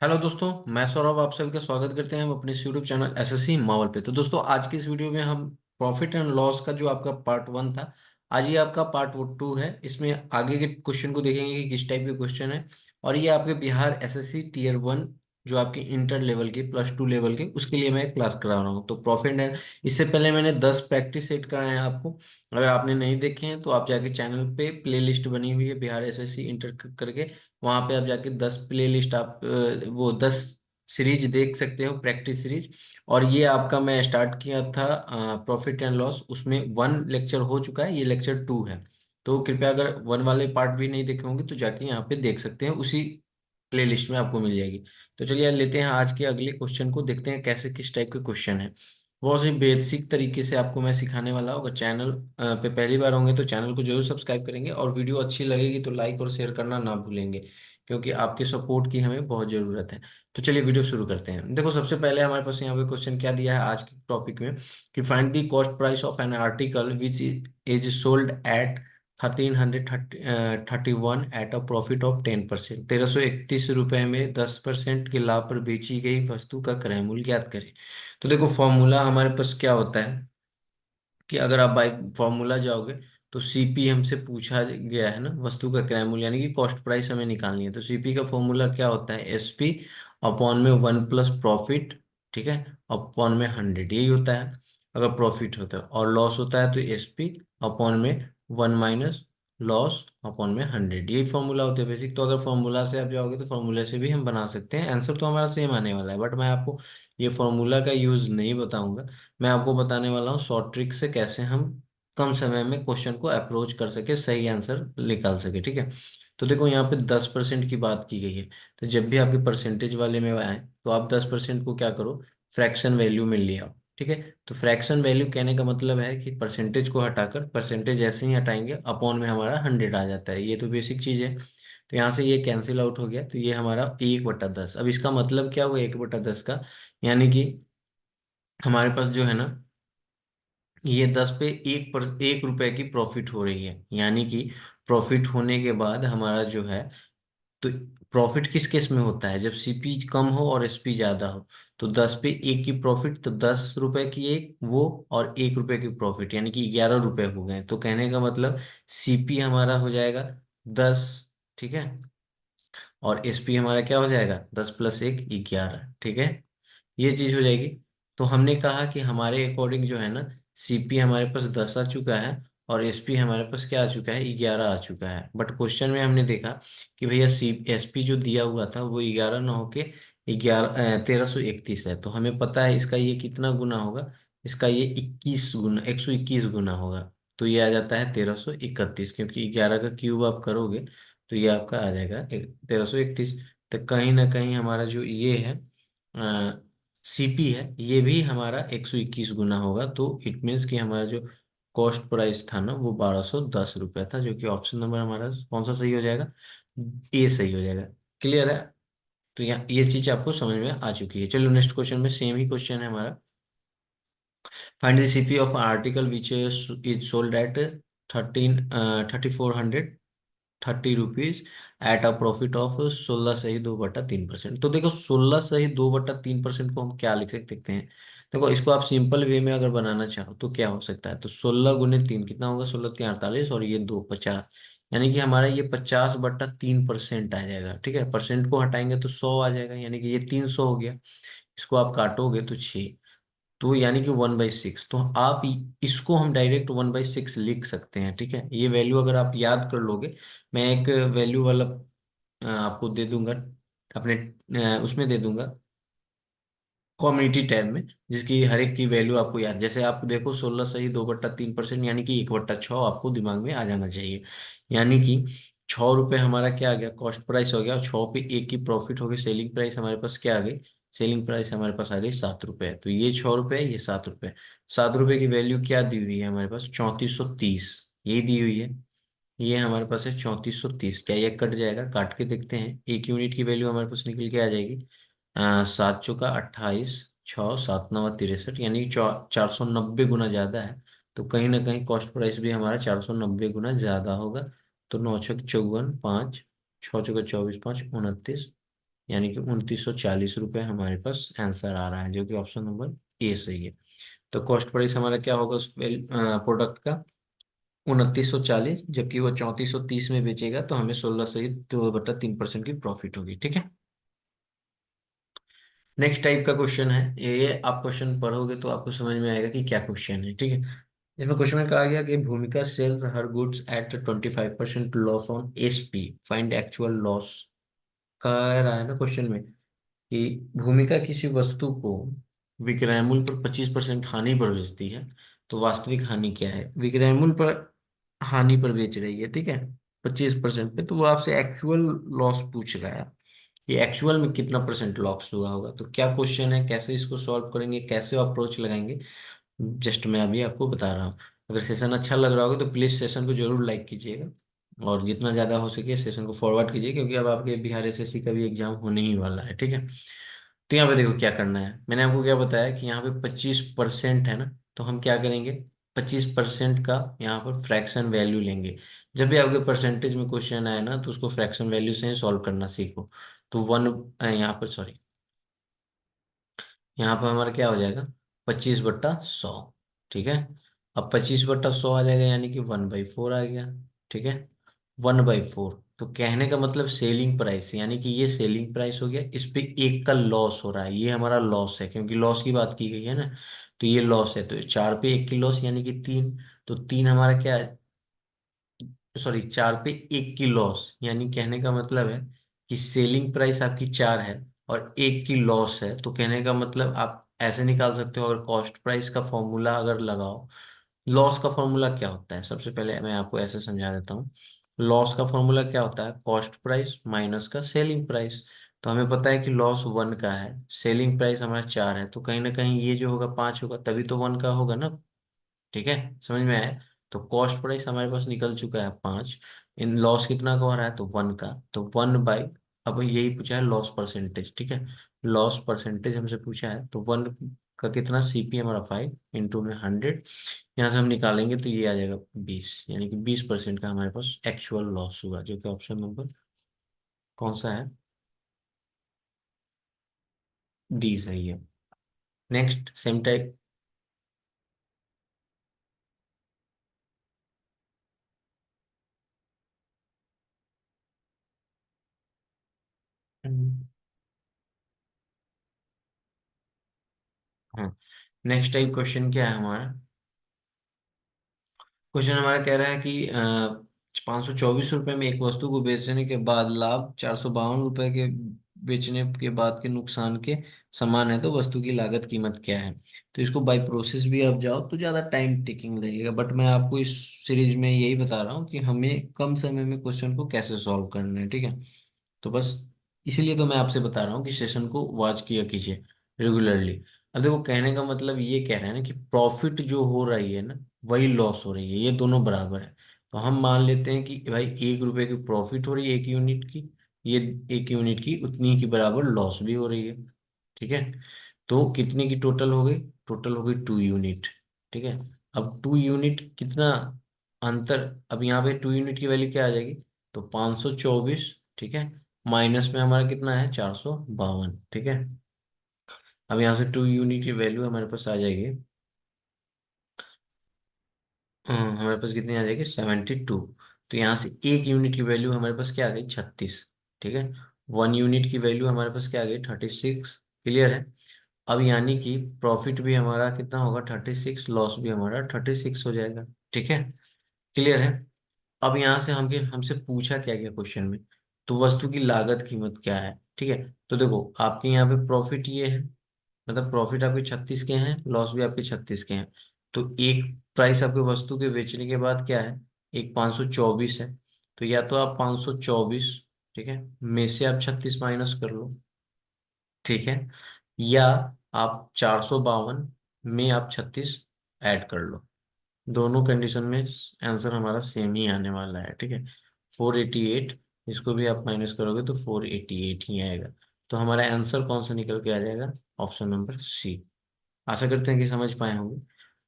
Hello दोस्तों, मैं सौरभ आप सभी का स्वागत करते हैं हम अपने इस यूट्यूब चैनल एसएससी मावल पे। तो दोस्तों, आज की इस वीडियो में हम प्रॉफिट एंड लॉस का जो आपका पार्ट वन था, आज ये आपका पार्ट वो टू है। इसमें आगे के क्वेश्चन को देखेंगे कि किस टाइप के क्वेश्चन है। और ये आपके बिहार एसएससी टीयर वन जो आपके इंटर लेवल के प्लस टू लेवल के, उसके लिए मैं क्लास करा रहा हूँ। तो प्रॉफिट एंड इससे पहले मैंने 10 प्रैक्टिस सेट कराए हैं आपको। अगर आपने नहीं देखे हैं तो आप जाके चैनल पे प्ले लिस्ट बनी हुई है बिहार एसएससी इंटर करके, वहां पे आप जाके 10 प्ले लिस्ट आप वो 10 सीरीज देख सकते हो, प्रैक्टिस सीरीज। और ये आपका मैं स्टार्ट किया था प्रॉफिट एंड लॉस, उसमें वन लेक्चर हो चुका है, ये लेक्चर टू है। तो कृपया अगर वन वाले पार्ट भी नहीं देखे होंगे तो जाके यहाँ पे देख सकते हैं, उसी प्ले लिस्ट में आपको मिल जाएगी। तो चलिए लेते हैं आज के अगले क्वेश्चन को, देखते हैं कैसे किस टाइप के क्वेश्चन है। बहुत ही बेसिक तरीके से आपको मैं सिखाने वाला हूँ। अगर चैनल पे पहली बार होंगे तो चैनल को जरूर सब्सक्राइब करेंगे, और वीडियो अच्छी लगेगी तो लाइक और शेयर करना ना भूलेंगे, क्योंकि आपके सपोर्ट की हमें बहुत जरूरत है। तो चलिए वीडियो शुरू करते हैं। देखो, सबसे पहले हमारे पास यहाँ पे क्वेश्चन क्या दिया है आज के टॉपिक में, कि find the cost price of an article which is sold at 1331 at a profit of 10%। 1331 में 10% के लाभ पर बेची गई वस्तु का क्रय मूल्य ज्ञात करें। तो देखो, फॉर्मूला हमारे पास क्या होता है कि अगर आप बाई फॉर्मूला जाओगे तो सीपी हमसे पूछा गया है ना, वस्तु का क्रय मूल्य यानी कि कॉस्ट प्राइस हमें निकालनी है। तो सीपी का फॉर्मूला क्या होता है, एसपी अपॉन में वन प्लस प्रॉफिट, ठीक है, अपॉन में 100, यही होता है अगर प्रॉफिट होता है। और लॉस होता है तो एसपी अपॉन में वन माइनस लॉस अपॉन में 100, यही फॉर्मूला होता है बेसिक। तो अगर फॉर्मूला से आप जाओगे तो फॉर्मूला से भी हम बना सकते हैं, आंसर तो हमारा सेम आने वाला है। बट मैं आपको ये फॉर्मूला का यूज नहीं बताऊंगा, मैं आपको बताने वाला हूँ शॉर्ट ट्रिक से कैसे हम कम समय में क्वेश्चन को अप्रोच कर सके, सही आंसर निकाल सके, ठीक है। तो देखो, यहाँ पे 10% की बात की गई है। तो जब भी आपके परसेंटेज वाले में आए तो आप 10% को क्या करो, फ्रैक्शन वैल्यू में ले आओ, ठीक है। तो फ्रैक्शन वैल्यू कहने का मतलब है कि परसेंटेज को हटाकर, परसेंटेज ऐसे ही हटाएंगे, अपॉन में हमारा 100 आ जाता है। ये तो बेसिक चीज है। तो यहाँ से ये कैंसिल आउट हो गया, तो ये हमारा 1/10। अब इसका मतलब क्या हुआ 1/10 का, यानी कि हमारे पास जो है ना, ये 10 पे 1 रुपए की प्रॉफिट हो रही है। यानी कि प्रॉफिट होने के बाद हमारा जो है, तो प्रॉफिट किस केस में होता है, जब सीपी कम हो और एसपी ज्यादा हो। तो 10 पे 1 की प्रॉफिट, तो 10 रुपए की एक वो, और 1 रुपए की प्रॉफिट यानी कि 11 रुपए हो गए। तो कहने का मतलब सीपी हमारा हो जाएगा 10, ठीक है, और एसपी हमारा क्या हो जाएगा, 10 + 1 11, ठीक है, ये चीज हो जाएगी। तो हमने कहा कि हमारे अकॉर्डिंग जो है ना, सीपी हमारे पास 10 आ चुका है, और एसपी हमारे पास क्या आ चुका है, 11 आ चुका है। बट क्वेश्चन में हमने देखा कि भैया सी एसपी जो दिया हुआ था वो 11 ना होके 1331 है। तो हमें पता है इसका ये कितना गुना होगा, इसका ये 21 गुना, 121 गुना होगा। तो ये आ जाता है 1331, क्योंकि 11 का क्यूब आप करोगे तो ये आपका आ जाएगा 1331। तो कहीं ना कहीं हमारा जो ये है सीपी है, ये भी हमारा 121 गुना होगा। तो इट मीन्स कि हमारा जो कॉस्ट प्राइस था ना वो 1210 रुपया था, जो कि ऑप्शन नंबर हमारा कौन सा सही हो जाएगा, ए सही हो जाएगा। क्लियर है। तो यहाँ ये चीज आपको समझ में आ चुकी है। चलो नेक्स्ट क्वेश्चन में सेम ही क्वेश्चन है हमारा। Find the CP of article which is sold at 3430 at a profit of 16 सही 2/3%। तो देखो, 16 सही 2/3% को हम क्या लिख सकते हैं। देखो, इसको आप सिंपल वे में अगर बनाना चाहो तो क्या हो सकता है, तो 16 × 3 कितना होगा, 16×3 = 48, और ये 2 50, यानी कि हमारा ये 50/3% आ जाएगा, ठीक है। परसेंट को हटाएंगे तो 100 आ जाएगा, यानी कि ये 300 हो गया। इसको आप काटोगे तो 6, तो यानी कि 1/6। तो आप इसको हम डायरेक्ट 1/6 लिख सकते हैं, ठीक है। ये वैल्यू अगर आप याद कर लोगे, मैं एक वैल्यू वाला आपको दे दूंगा, अपने उसमें दे दूंगा कम्युनिटी टैब में, जिसकी हर एक की वैल्यू आपको याद, जैसे आप देखो 16 सही 2/3%, यानी कि 1/6 आपको दिमाग में आ जाना चाहिए। यानी कि 6 रुपये हमारा क्या आ गया, कॉस्ट प्राइस हो गया, और 6 पे 1 की प्रॉफिट हो गई, सेलिंग प्राइस हमारे पास क्या आ गई, सेलिंग प्राइस हमारे पास आ गई 7 रुपये। तो ये 6 रुपये, ये 7 रुपये। 7 रुपये की वैल्यू क्या दी हुई है हमारे पास, 3430, यही दी हुई है। ये हमारे पास है 3430। क्या ये कट जाएगा, काट के देखते हैं, एक यूनिट की वैल्यू हमारे पास निकल के आ जाएगी 7 × 4 = 28, 6 7 9 = 63, यानी 490 गुना ज्यादा है। तो कहीं ना कहीं कॉस्ट प्राइस भी हमारा 490 गुना ज्यादा होगा। तो 9 × 6 = 54, 5 6 × 24 = 5 29, यानी कि 2940 रुपये हमारे पास आंसर आ रहा है, जो कि ऑप्शन नंबर ए सही है। तो कॉस्ट प्राइस हमारा क्या होगा उस प्रोडक्ट का, 2940, जबकि वो 3430 में बेचेगा, तो हमें 16 सही 2/3% की प्रॉफिट होगी। ठीक है। नेक्स्ट टाइप का क्वेश्चन है ये, आप क्वेश्चन पढ़ोगे तो आपको समझ में आएगा कि क्या क्वेश्चन है। ठीक है। इसमें क्वेश्चन में कहा गया कि Bhumika sells her goods at 25% loss on SP, find actual loss. कह रहा है ना क्वेश्चन में कि भूमिका किसी वस्तु को विक्रय मूल्य पर 25% हानि पर बेचती है, तो वास्तविक हानि क्या है। विक्रय मूल्य पर हानि पर बेच रही है, ठीक है, 25% पे, तो वो आपसे एक्चुअल लॉस पूछ रहा है कि एक्चुअल में कितना परसेंट लॉस हुआ होगा। तो क्या क्वेश्चन है, कैसे इसको सॉल्व करेंगे, कैसे अप्रोच लगाएंगे, जस्ट मैं अभी आपको बता रहा हूँ। अगर सेशन अच्छा लग रहा होगा तो प्लीज सेशन को जरूर लाइक कीजिएगा, और जितना ज्यादा हो सके सेशन को फॉरवर्ड कीजिए, क्योंकि अब आपके बिहार एसएससी का भी एग्जाम होने ही वाला है। ठीक है। तो यहाँ पे देखो क्या करना है, मैंने आपको क्या बताया कि यहाँ पे 25% है ना, तो हम क्या करेंगे, 25% का यहाँ पर फ्रैक्शन वैल्यू लेंगे। जब भी आपके परसेंटेज में क्वेश्चन आए ना, तो उसको फ्रैक्शन वैल्यू से ही सॉल्व करना सीखो। तो वन, यहाँ पर सॉरी, यहाँ पर हमारा क्या हो जाएगा, 25/100। ठीक है। अब 25/100 आ जाएगा, यानी कि 1/4 आ गया। ठीक है। 1/4, तो कहने का मतलब सेलिंग प्राइस, यानी कि ये सेलिंग प्राइस हो गया, इस पे एक का लॉस हो रहा है, ये हमारा लॉस है, क्योंकि लॉस की बात की गई है ना। तो ये लॉस है, तो 4 पे 1 की लॉस, यानी कि 3। तो 3 हमारा क्या है, सॉरी, 4 पे 1 की लॉस, यानी कहने का मतलब है कि सेलिंग प्राइस आपकी 4 है और 1 की लॉस है। तो कहने का मतलब आप ऐसे निकाल सकते हो, अगर कॉस्ट प्राइस का फॉर्मूला अगर लगाओ, लॉस का फॉर्मूला क्या होता है, सबसे पहले मैं आपको ऐसे समझा देता हूँ। लॉस का फॉर्मूला क्या होता है, कॉस्ट प्राइस माइनस का सेलिंग प्राइस। तो हमें पता है कि लॉस 1 का है, सेलिंग प्राइस हमारा 4 है, तो कहीं ना कहीं ये जो होगा 5 होगा, तभी तो 1 का होगा ना। ठीक है, समझ में आया। तो कॉस्ट प्राइस हमारे पास निकल चुका है 5, इन लॉस कितना का हो रहा है, तो 1 का, तो 1/, अब यही पूछा है लॉस परसेंटेज। ठीक है। लॉस परसेंटेज हमसे पूछा है, तो 1 का कितना, सीपी हमारा 5 इंटू में 100, यहाँ से हम निकालेंगे तो ये आ जाएगा 20, यानी कि 20% का हमारे पास एक्चुअल लॉस हुआ, जो कि ऑप्शन नंबर कौन सा है, डी सही है। Next same type. हाँ, नेक्स्ट टाइप क्वेश्चन क्या है हमारा, क्वेश्चन हमारा कह रहा है कि 524 रुपये में एक वस्तु को बेचने के बाद लाभ 452 रुपये के बेचने के बाद के नुकसान के समान है, तो वस्तु की लागत कीमत क्या है। तो इसको बाय प्रोसेस भी आप जाओ तो ज़्यादा टाइम टेकिंग लगेगा, बट मैं आपको इस सीरीज में यही बता रहा हूँ कि हमें कम समय में क्वेश्चन को कैसे सॉल्व करना है। ठीक है। तो बस इसीलिए तो मैं आपसे बता रहा हूँ कि सेशन को वॉच किया कीजिए रेगुलरली। अब देखो कहने का मतलब ये कह रहे हैं ना कि प्रॉफिट जो हो रही है ना, वही लॉस हो रही है, ये दोनों बराबर है। तो हम मान लेते हैं कि भाई 1 रुपए की प्रॉफिट हो रही है 1 यूनिट की, ये 1 यूनिट की उतनी की बराबर लॉस भी हो रही है। ठीक है। तो कितने की टोटल हो गई, टोटल हो गई 2 यूनिट। ठीक है। अब 2 यूनिट कितना अंतर, अब यहाँ पे 2 यूनिट की वैल्यू क्या आ जाएगी, तो 524। ठीक है। माइनस में हमारा कितना है, 452। ठीक है। अब यहाँ से 2 यूनिट की वैल्यू हमारे पास आ जाएगी, हमारे पास कितनी आ जाएगी, 72। तो यहाँ से 1 यूनिट की वैल्यू हमारे पास क्या आ गई, 36। ठीक है। 1 यूनिट की वैल्यू हमारे पास क्या आ गई, 36। क्लियर है। अब यानी कि प्रॉफिट भी हमारा कितना होगा, 36, लॉस भी हमारा 36 हो जाएगा। ठीक है। क्लियर है। अब यहाँ से हम हमसे पूछा क्या गया क्वेश्चन में, तो वस्तु की लागत कीमत क्या है। ठीक है। तो देखो आपके यहाँ पे प्रॉफिट ये है, मतलब प्रॉफिट आपके 36 के हैं, लॉस भी आपके 36 के हैं। तो एक प्राइस आपके वस्तु के बेचने के बाद क्या है, एक 524 है। तो या तो आप 524, ठीक है, में से आप 36 माइनस कर लो। ठीक है। या आप 452 में आप 36 ऐड कर लो। दोनों कंडीशन में आंसर हमारा सेम ही आने वाला है। ठीक है। 488, इसको भी आप माइनस करोगे तो 488 ही आएगा। तो हमारा आंसर कौन सा निकल के आ जाएगा, ऑप्शन नंबर सी। आशा करते हैं कि समझ पाए होंगे।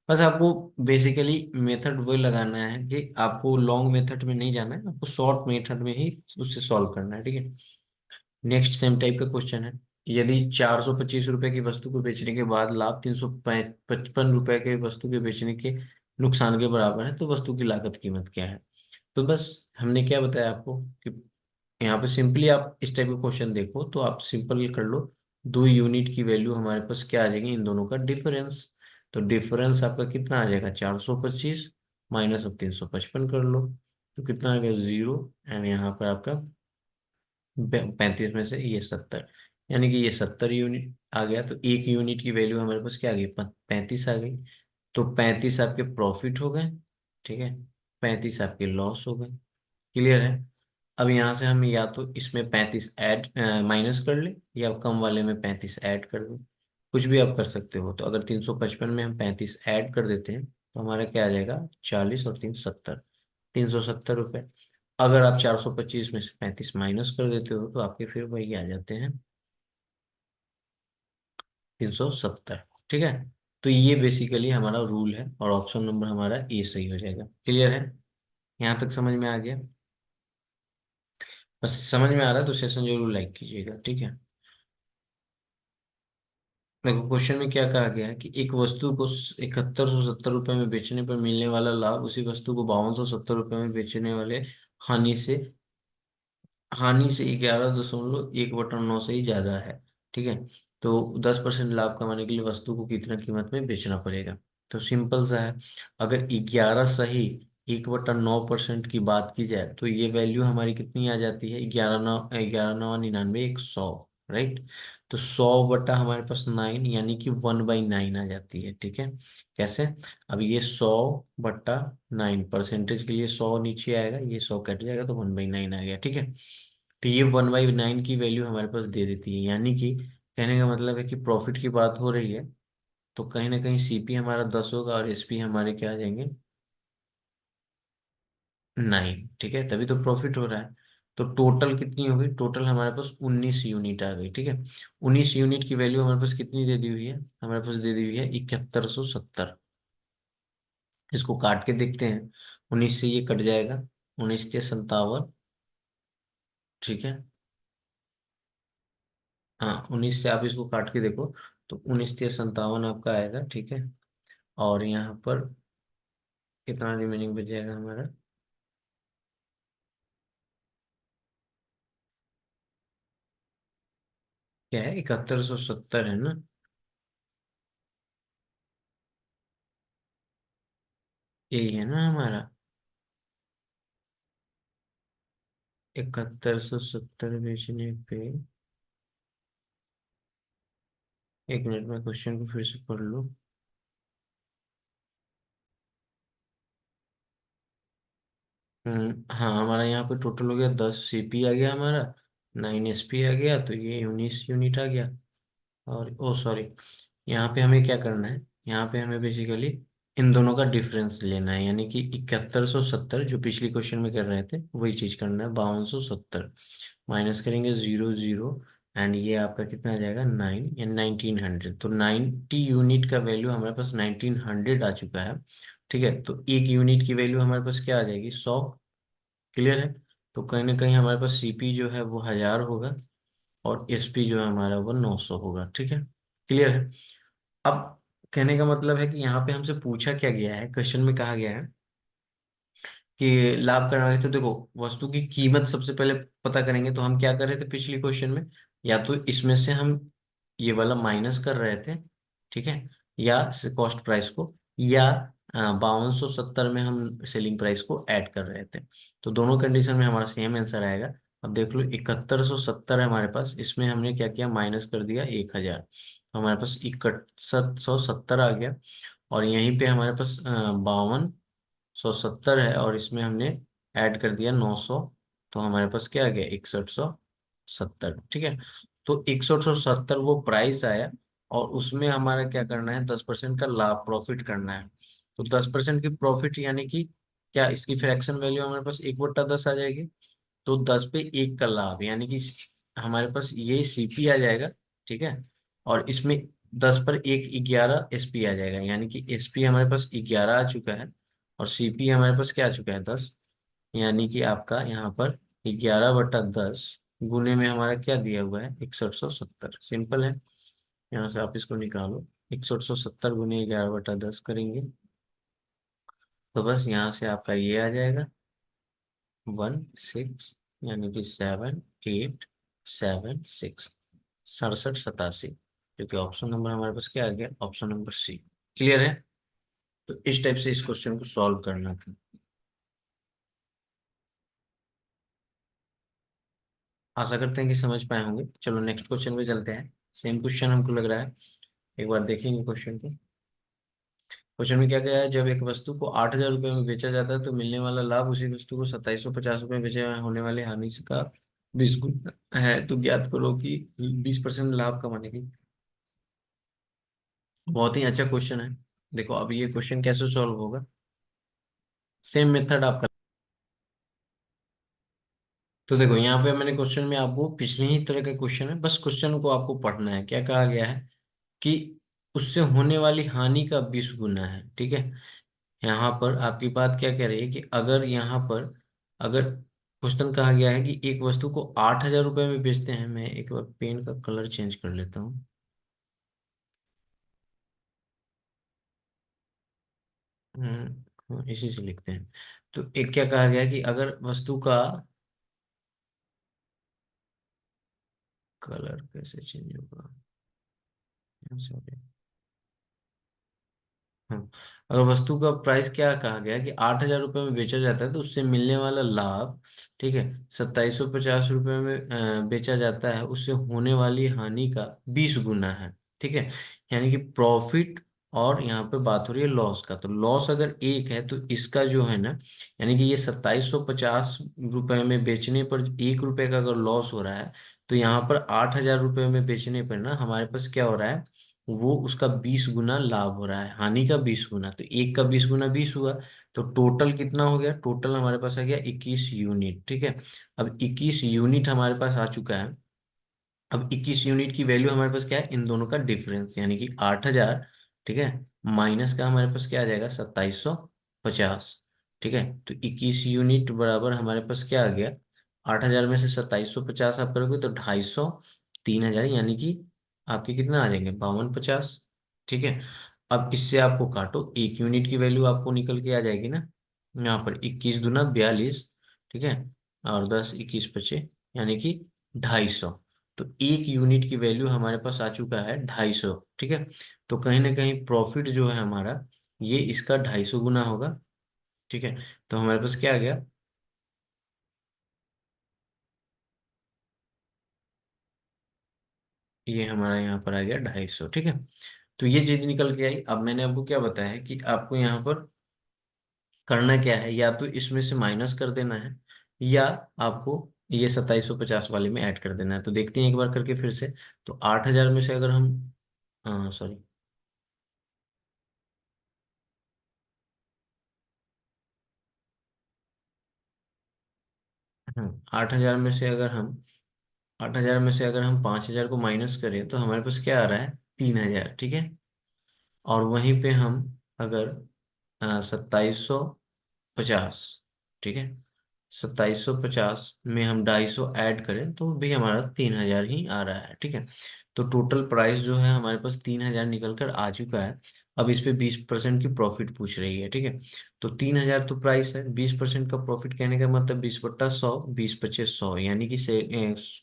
बस आपको बेसिकली मेथड वही लगाना है कि आपको लॉन्ग मेथड में नहीं जाना है, आपको शॉर्ट मेथड में ही उससे सॉल्व करना है। ठीक है। नेक्स्ट सेम टाइप का क्वेश्चन है। यदि 425 रुपए की वस्तु को बेचने के बाद लाभ 355 रुपए के वस्तु के बेचने के नुकसान के बराबर है, तो वस्तु की लागत कीमत क्या है। तो बस हमने क्या बताया आपको कि यहाँ पे सिंपली आप इस टाइप का क्वेश्चन देखो तो आप सिंपल कर लो, दो यूनिट की वैल्यू हमारे पास क्या आ जाएगी, इन दोनों का डिफरेंस। तो डिफरेंस आपका कितना आ जाएगा, 425 माइनस अब 355 कर लो, तो कितना आ गया, 0। एंड यहाँ पर आपका 35 में से ये 70, यानी कि ये 70 यूनिट आ गया। तो एक यूनिट की वैल्यू हमारे पास क्या आ गई, 35 आ गई। तो 35 आपके प्रॉफिट हो गए, ठीक है, 35 आपके लॉस हो गए। क्लियर है। अब यहाँ से हम या तो इसमें 35 ऐड माइनस कर ले, या कम वाले में 35 ऐड कर दो, कुछ भी आप कर सकते हो। तो अगर 355 में हम 35 ऐड कर देते हैं तो हमारा क्या आ जाएगा, 40 और 370, 370 रुपये। अगर आप 425 में से 35 माइनस कर देते हो तो आपके फिर वही आ जाते हैं, 370। ठीक है। तो ये बेसिकली हमारा रूल है और ऑप्शन नंबर हमारा ए सही हो जाएगा। क्लियर है, यहाँ तक समझ में आ गया। बस समझ में आ रहा है तो सेशन जरूर लाइक कीजिएगा, ठीक है। देखो क्वेश्चन में क्या कहा गया है कि एक वस्तु को 7170 रुपये में बेचने पर मिलने वाला लाभ उसी वस्तु को 5270 रुपये में बेचने वाले हानि से हानि से 11.1/9 से ही ज्यादा है। ठीक है। तो 10% लाभ कमाने के लिए वस्तु को कितना कीमत में बेचना पड़ेगा। तो सिंपल सा है, अगर 11 सही 1/9% की बात की जाए तो ये वैल्यू हमारी कितनी आ जाती है, 11 9 100। राइट। तो 100 बटा हमारे पास 9 यानी कि 1/9 आ जाती है। ठीक है। कैसे, अब ये 100/9, परसेंटेज के लिए 100 नीचे आएगा, ये 100 कट जाएगा तो 1/9 आ गया। ठीक है। तो ये 1/9 की वैल्यू हमारे पास दे देती है, यानी कि कहने का मतलब है कि प्रॉफिट की बात हो रही है तो कहीं ना कहीं सीपी हमारा 10 होगा और एसपी हमारे क्या आ जाएंगे, 9। ठीक है, तभी तो प्रॉफिट हो रहा है। तो टोटल कितनी हो गई, टोटल हमारे पास 19 यूनिट आ गई। ठीक है। 19 यूनिट की वैल्यू हमारे पास कितनी दे दी हुई है, हमारे पास दे दी हुई है 7170। इसको काट के देखते हैं, 19 से ये कट जाएगा, 19 से 57। ठीक है। हाँ, 19 से आप इसको काट के देखो तो 19 से 57 आपका आएगा। ठीक है। और यहाँ पर कितना रिमेनिंग बच जाएगा हमारा, क्या है, 7170 है ना। यही है ना हमारा, 7170 बेचने पे, एक मिनट में क्वेश्चन को फिर से पढ़ लो। हाँ, हमारा यहाँ पे टोटल हो गया 10 सीपी आ गया हमारा, 9 एसपी आ गया, तो ये 19 यूनिट आ गया। और ओ सॉरी, यहाँ पे हमें क्या करना है, यहाँ पे हमें बेसिकली इन दोनों का डिफरेंस लेना है, यानी कि 7170 जो पिछली क्वेश्चन में कर रहे थे वही चीज करना है, 5270 माइनस करेंगे 0 0। एंड ये आपका कितना आ जाएगा, 9 या 1900। तो 90 यूनिट का वैल्यू हमारे पास 1900 आ चुका है। ठीक है। तो एक यूनिट की वैल्यू हमारे पास क्या आ जाएगी, 100। क्लियर है। तो कहीं ना कहीं हमारे पास सीपी जो है वो 1000 होगा और एसपी जो है हमारा वो 900 होगा। ठीक है। क्लियर है। अब कहने का मतलब है कि यहाँ पे हमसे पूछा क्या गया है, क्वेश्चन में कहा गया है कि लाभ करना है, तो देखो वस्तु की कीमत सबसे पहले पता करेंगे। तो हम क्या कर रहे थे पिछली क्वेश्चन में, या तो इसमें से हम ये वाला माइनस कर रहे थे, ठीक है, या कॉस्ट प्राइस को, या 5270 में हम सेलिंग प्राइस को ऐड कर रहे थे। तो दोनों कंडीशन में हमारा सेम आंसर आएगा। अब देख लो 7170 है हमारे पास, इसमें हमने क्या किया, माइनस कर दिया 1000, तो हमारे पास 6170 आ गया। और यहीं पे हमारे पास 5270 है और इसमें हमने ऐड कर दिया 900, तो हमारे पास क्या आ गया, 6170। ठीक है। तो 6170 वो प्राइस आया और उसमें हमारा क्या करना है, 10% का लाभ प्रॉफिट करना है। तो 10% की प्रॉफिट यानी कि क्या, इसकी फ्रैक्शन वैल्यू हमारे पास 1/10 आ जाएगी। तो 10 पे 1 का लाभ यानी कि हमारे पास ये सीपी आ जाएगा। ठीक है। और इसमें 10 पर 1 11 एसपी आ जाएगा, यानी कि एसपी हमारे पास 11 आ चुका है और सीपी हमारे पास क्या आ चुका है, 10। यानी कि आपका यहाँ पर 11/10 गुने में हमारा क्या दिया हुआ है, 6170, सिंपल है। यहाँ से आप इसको निकालो, 6170 गुने 11/10 करेंगे तो बस यहाँ से आपका ये आ जाएगा 16, यानी कि 7876, 6787, क्योंकि ऑप्शन नंबर हमारे पास क्या आ गया, ऑप्शन नंबर सी। क्लियर है? तो इस टाइप से इस क्वेश्चन को सॉल्व करना था। आशा करते हैं कि समझ पाए होंगे। चलो नेक्स्ट क्वेश्चन पे चलते हैं। सेम क्वेश्चन हमको लग रहा है, एक बार देखेंगे क्वेश्चन को। क्वेश्चन में क्या गया है, जब एक वस्तु को 8,000 रुपये में बेचा जाता है तो मिलने वाला लाभ उसी वस्तु को 2750 रुपये में बेचे होने वाले हानि का 20 गुना है। तो ज्ञात करो कि 20% लाभ कमाने की। बहुत ही अच्छा क्वेश्चन है। देखो अब ये क्वेश्चन कैसे सॉल्व होगा, सेम मेथड आपका। तो देखो यहाँ पे मैंने क्वेश्चन में आपको पिछले ही तरह का क्वेश्चन है, बस क्वेश्चन को आपको पढ़ना है। क्या कहा गया है कि उससे होने वाली हानि का 20 गुना है, ठीक है। यहाँ पर आपकी बात क्या कह रही है कि अगर यहाँ पर, अगर क्वेश्चन कहा गया है कि एक वस्तु को 8,000 रुपये में बेचते हैं। मैं एक बार पेन का कलर चेंज कर लेता हूँ। इसी से लिखते हैं। तो एक क्या कहा गया है कि अगर वस्तु का कलर कैसे चेंज होगा, सॉरी। हाँ, अगर वस्तु का प्राइस क्या कहा गया कि 8,000 रुपये में बेचा जाता है तो उससे मिलने वाला लाभ, ठीक है, 2750 रुपये में बेचा जाता है, उससे होने वाली हानि का 20 गुना है, ठीक है। यानी कि प्रॉफिट, और यहाँ पे बात हो रही है लॉस का। तो लॉस अगर एक है तो इसका जो है ना, यानी कि ये 2750 रुपये में बेचने पर 1 रुपये का अगर लॉस हो रहा है, तो यहाँ पर 8,000 रुपये में बेचने पर ना हमारे पास क्या हो रहा है, वो उसका 20 गुना लाभ हो रहा है, हानि का 20 गुना। तो एक का 20 गुना 20 हुआ, तो टोटल कितना हो गया, टोटल हमारे पास आ गया 21 यूनिट, ठीक है। अब 21 यूनिट हमारे पास आ चुका है। अब 21 यूनिट की वैल्यू हमारे पास क्या है, इन दोनों का डिफरेंस, यानी कि 8,000, ठीक है, माइनस का हमारे पास क्या आ जाएगा, 2750, ठीक है। तो 21 यूनिट बराबर हमारे पास क्या आ गया, 8,000 में से 2750 आप करोगे तो 250, 3,000, यानी कि आपके कितना आ जाएंगे, 5250, ठीक है। अब इससे आपको काटो, 1 यूनिट की वैल्यू आपको निकल के आ जाएगी ना, यहाँ पर 21 दूना 42, ठीक है, और 10 21 बचे, यानी कि 250। तो 1 यूनिट की वैल्यू हमारे पास आ चुका है 250, ठीक है। तो कहीं ना कहीं प्रॉफिट जो है हमारा, ये इसका 250 गुना होगा, ठीक है। तो हमारे पास क्या आ गया, ये हमारा यहाँ पर आ गया 250, ठीक है। तो ये चीज निकल के आई। अब मैंने आपको क्या बताया है कि आपको यहाँ पर करना क्या है, या तो इसमें से माइनस कर देना है, या आपको ये 2750 वाले में ऐड कर देना है। तो देखते हैं एक बार करके फिर से। तो 8,000 में से अगर हम, हाँ सॉरी, हाँ, 8,000 में से अगर हम, 8,000 में से अगर हम 5,000 को माइनस करें तो हमारे पास क्या आ रहा है, 3,000, ठीक है। और वहीं पे हम अगर 2750, ठीक है, 2750 में हम 250 ऐड करें तो भी हमारा 3,000 ही आ रहा है, ठीक है। तो टोटल प्राइस जो है हमारे पास 3,000 निकल कर आ चुका है। अब इस पे 20% की प्रॉफिट पूछ रही है, ठीक है। तो 3,000 तो प्राइस है, 20% का प्रॉफिट कहने का मतलब 20/100, 20 × 100, यानी कि से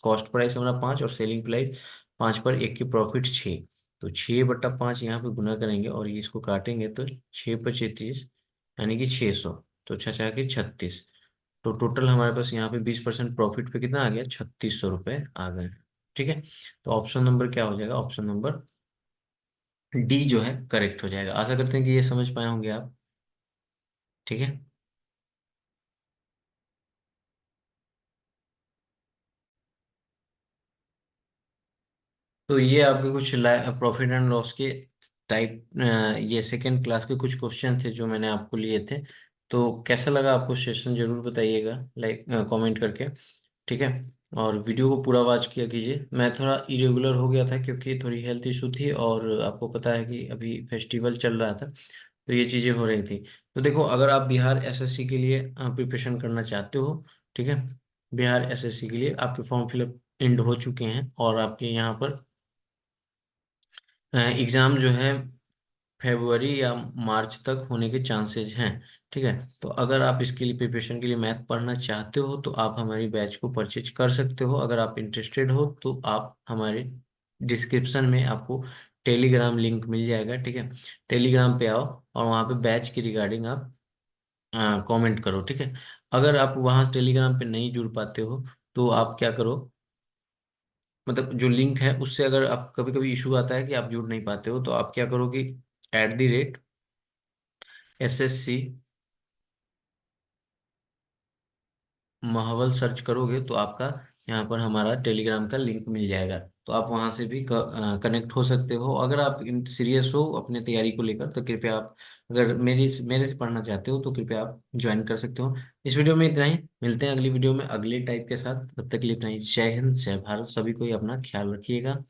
कॉस्ट प्राइस हमारा 5 और सेलिंग प्राइस 5 पर 1 की प्रॉफिट 6। तो 6/5 यहाँ पे गुना करेंगे और ये इसको काटेंगे तो 6 × 5 = 30, यानी कि 600। तो 6 × 6 = 36। तो टोटल हमारे पास यहाँ पे 20% प्रॉफिट पे कितना आ गया, 3,600 रुपये आ गए, ठीक है। तो ऑप्शन नंबर क्या हो जाएगा, ऑप्शन नंबर डी जो है करेक्ट हो जाएगा। आशा करते हैं कि ये समझ पाए होंगे आप, ठीक है। तो ये आपके कुछ प्रॉफिट एंड लॉस के टाइप, ये सेकंड क्लास के कुछ क्वेश्चन थे जो मैंने आपको लिए थे। तो कैसा लगा आपको सेशन, जरूर बताइएगा लाइक कमेंट करके, ठीक है। और वीडियो को पूरा वॉच किया कीजिए। मैं थोड़ा इरेगुलर हो गया था क्योंकि थोड़ी हेल्थ इशू थी, और आपको पता है कि अभी फेस्टिवल चल रहा था, तो ये चीज़ें हो रही थी। तो देखो अगर आप बिहार एसएससी के लिए प्रिपरेशन करना चाहते हो, ठीक है, बिहार एसएससी के लिए आपके फॉर्म फिलअप एंड हो चुके हैं, और आपके यहाँ पर एग्ज़ाम जो है फरवरी या मार्च तक होने के चांसेस हैं। ठीक है, तो अगर आप इसके लिए प्रिपरेशन के लिए मैथ पढ़ना चाहते हो तो आप हमारी बैच को परचेज कर सकते हो। अगर आप इंटरेस्टेड हो तो आप हमारे डिस्क्रिप्शन में आपको टेलीग्राम लिंक मिल जाएगा। ठीक है, टेलीग्राम पे आओ और वहाँ पे बैच की रिगार्डिंग आप कमेंट करो। ठीक है, अगर आप वहाँ टेलीग्राम पे नहीं जुड़ पाते हो तो आप क्या करो, मतलब जो लिंक है उससे अगर आप कभी कभी इशू आता है कि आप जुड़ नहीं पाते हो, तो आप क्या करो कि @SSC महावल सर्च करोगे तो आपका यहाँ पर हमारा टेलीग्राम का लिंक मिल जाएगा, तो आप वहाँ से भी कनेक्ट हो सकते हो। अगर आप सीरियस हो अपने तैयारी को लेकर तो कृपया आप, अगर मेरे से पढ़ना चाहते हो तो कृपया आप ज्वाइन कर सकते हो। इस वीडियो में इतना ही, मिलते हैं अगली वीडियो में अगले टाइप के साथ। तब तक के लिए इतना ही। जय हिंद, जय भारत, सभी कोई अपना ख्याल रखिएगा।